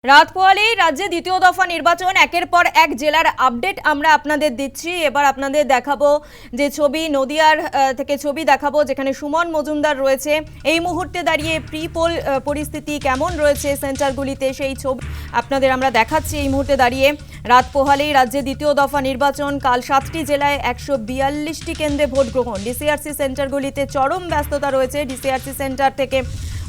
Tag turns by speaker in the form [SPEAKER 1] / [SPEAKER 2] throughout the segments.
[SPEAKER 1] রাত পোহালেই রাজ্যে দ্বিতীয় দফা নির্বাচন একের পর এক জেলার আপডেট আমরা আপনাদের দিচ্ছি। এবার আপনাদের দেখাবো যে ছবি নদিয়ার থেকে ছবি দেখাবো, যেখানে সুমন মজুমদার রয়েছে। এই মুহূর্তে দাঁড়িয়ে প্রি পোল পরিস্থিতি কেমন রয়েছে সেন্টারগুলিতে সেই ছবি আপনাদের আমরা দেখাচ্ছি। এই মুহূর্তে দাঁড়িয়ে রাত পোহালেই রাজ্যে দ্বিতীয় দফা নির্বাচন, কাল 7টি জেলায় 142টি কেন্দ্রে ভোট গ্রহণ। ডিসিআরসি সেন্টারগুলিতে চরম ব্যস্ততা রয়েছে। ডিসিআরসি সেন্টার থেকে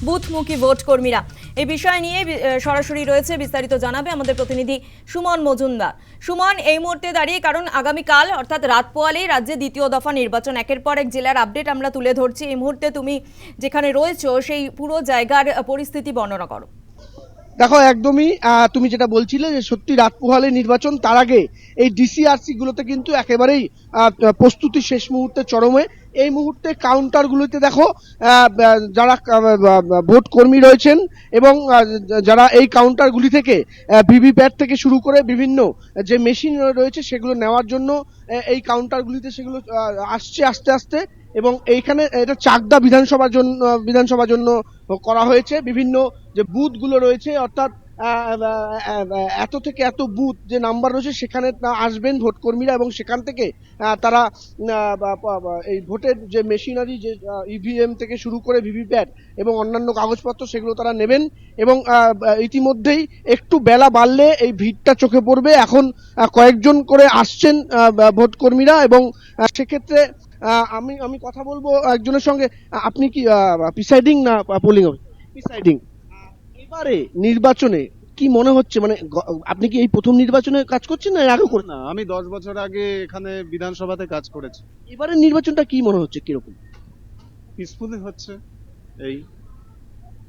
[SPEAKER 1] বুথমুখী ভোট কর্মীরা। এই বিষয় নিয়ে সরাসরি রয়েছে, বিস্তারিত জানাবে আমাদের প্রতিনিধি সুমন মজুমদার। সুমন, এই মুহূর্তে দাঁড়িয়ে, কারণ আগামীকাল অর্থাৎ রাত পোয়ালেই রাজ্যে দ্বিতীয় দফা নির্বাচন, একের পর এক জেলার আপডেট আমরা তুলে ধরছি। এই মুহূর্তে তুমি যেখানে রয়েছো সেই পুরো জায়গার পরিস্থিতি বর্ণনা করো।
[SPEAKER 2] দেখো, একদমই তুমি যেটা বলছিলে যে সত্যি রাত পোহালে নির্বাচন, তার আগে এই ডিসিআরসি গুলোতে কিন্তু একেবারেই প্রস্তুতি শেষ মুহূর্তে চরমে। এই মুহূর্তে কাউন্টারগুলোতে দেখো যারা ভোট কর্মী রয়েছেন এবং যারা এই কাউন্টারগুলি থেকে ভিভিপ্যাট থেকে শুরু করে বিভিন্ন যে মেশিন রয়েছে সেগুলো নেওয়ার জন্য এই কাউন্টারগুলিতে সেগুলো আসছে আস্তে আস্তে। এবং এইখানে এটা চাকদা বিধানসভার জন্য করা হয়েছে। বিভিন্ন যে বুথগুলো রয়েছে, অর্থাৎ এত থেকে এত বুথ যে নাম্বার রয়েছে সেখানে আসবেন ভোট কর্মীরা এবং সেখান থেকে তারা এই ভোটের যে মেশিনারি, যে ইভিএম থেকে শুরু করে ভিভিপ্যাট এবং অন্যান্য কাগজপত্র সেগুলো তারা নেবেন। এবং ইতিমধ্যেই একটু বেলা বাড়লে এই ভিড়টা চোখে পড়বে। এখন কয়েকজন করে আসছেন ভোট কর্মীরা এবং সেক্ষেত্রে আমি কথা বলবো একজনের সঙ্গে। আপনি কি প্রিসাইডিং না পোলিং হবে? প্রিসাইডিং। এবারে নির্বাচনে কি মনে হচ্ছে, মানে আপনি কি এই প্রথম নির্বাচনে কাজ করছেন না আগে করে?
[SPEAKER 3] না, আমি 10 বছর আগে এখানে বিধানসভাতে কাজ করেছি।
[SPEAKER 2] এবারে নির্বাচনটা কি মনে হচ্ছে, কিরকম?
[SPEAKER 3] পিসফুল হচ্ছে, এই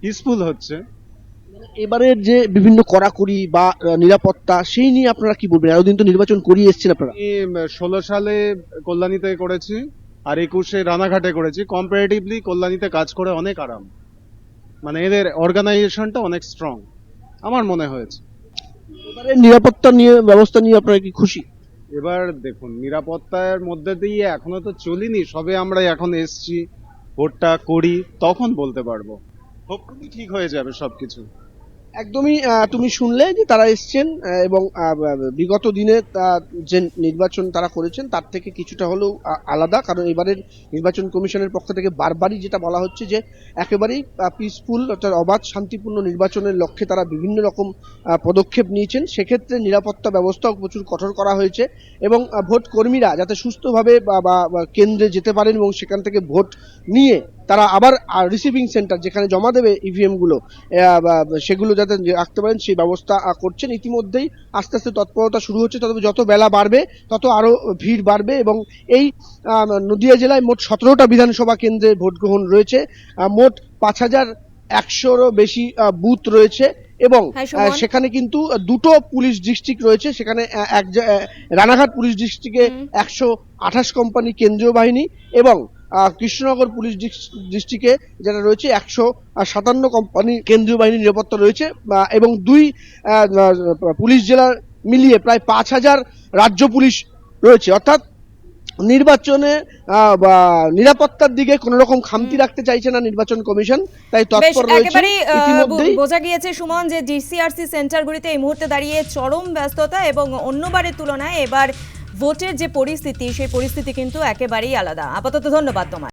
[SPEAKER 3] পিসফুল হচ্ছে।
[SPEAKER 2] এবারের যে বিভিন্ন কড়াকড়ি বা নিরাপত্তা, সেই নিয়ে আপনারা কি বলবেন? এতদিন তো নির্বাচন করিয়ে এসেছেন আপনারা।
[SPEAKER 3] আমি 16 সালে কল্যাণীতে করেছি আর 21-এ রানাঘাটে করেছি। কম্পারেটিভলি কল্যাণীতে কাজ করে অনেক আরাম, মানে এদের অর্গানাইজেশনটা অনেক স্ট্রং আমার মনে হয়েছে।
[SPEAKER 2] এবারে নিরাপত্তা নিয়ে, ব্যবস্থা নিয়ে আপনারা কি খুশি?
[SPEAKER 3] এবার দেখুন, নিরাপত্তার মধ্যে দিয়ে এখনো তো চলিনি, সবে আমরা এখন এসছি, ভোটটা করি, তখন বলতে পারবো। হোপফুলি ঠিক হয়ে যাবে সবকিছু।
[SPEAKER 2] একদমই তুমি শুনলে যে তারা এসছেন এবং বিগত দিনে যে নির্বাচন তারা করেছেন তার থেকে কিছুটা হলেও আলাদা। কারণ এবারের নির্বাচন কমিশনের পক্ষ থেকে বারবারই যেটা বলা হচ্ছে যে একেবারেই পিসফুল, অর্থাৎ অবাধ শান্তিপূর্ণ নির্বাচনের লক্ষ্যে তারা বিভিন্ন রকম পদক্ষেপ নিয়েছেন। সেক্ষেত্রে নিরাপত্তা ব্যবস্থাও প্রচুর কঠোর করা হয়েছে এবং ভোট কর্মীরা যাতে সুস্থভাবে বা কেন্দ্রে যেতে পারেন এবং সেখান থেকে ভোট নিয়ে তারা আবার রিসিভিং সেন্টার যেখানে জমা দেবে ইভিএম গুলো, সেগুলো যাতে রাখতে পারেন সেই ব্যবস্থা করছেন। ইতিমধ্যেই আস্তে আস্তে তৎপরতা শুরু হচ্ছে, তবে যত বেলা বাড়বে তত আরো ভিড় বাড়বে। এবং এই নদিয়া জেলায় মোট 17টা বিধানসভা কেন্দ্রে ভোট গ্রহণ রয়েছে। মোট 5100-রও বেশি বুথ রয়েছে এবং সেখানে কিন্তু দুটো পুলিশ ডিস্ট্রিক্ট রয়েছে। সেখানে রানাঘাট পুলিশ ডিস্ট্রিক্টে 128 কোম্পানি কেন্দ্রীয় বাহিনী এবং কৃষ্ণনগর পুলিশ ডিস্ট্রিক্টে যেটা রয়েছে 157 কোম্পানি কেন্দ্রীয় বাহিনী নিরাপত্তা রয়েছে এবং দুই পুলিশ জেলার মিলিয়ে প্রায় 5000 রাজ্য পুলিশ রয়েছে। অর্থাৎ নির্বাচনে নিরাপত্তার দিকে কোন রকম খামতি রাখতে চাইছে না নির্বাচন কমিশন, তাই তৎপর রয়েছে।
[SPEAKER 1] ইতিমধ্যেই বোঝা গিয়েছে সুমন যে ডিসিআরসি সেন্টারগুলিতে এই মুহূর্তে দাঁড়িয়ে চরম ব্যস্ততা এবং অন্যবারের তুলনায় এবার ভোটের যে পরিস্থিতি সেই পরিস্থিতি কিন্তু একেবারেই আলাদা। আপাতত ধন্যবাদ তোমার।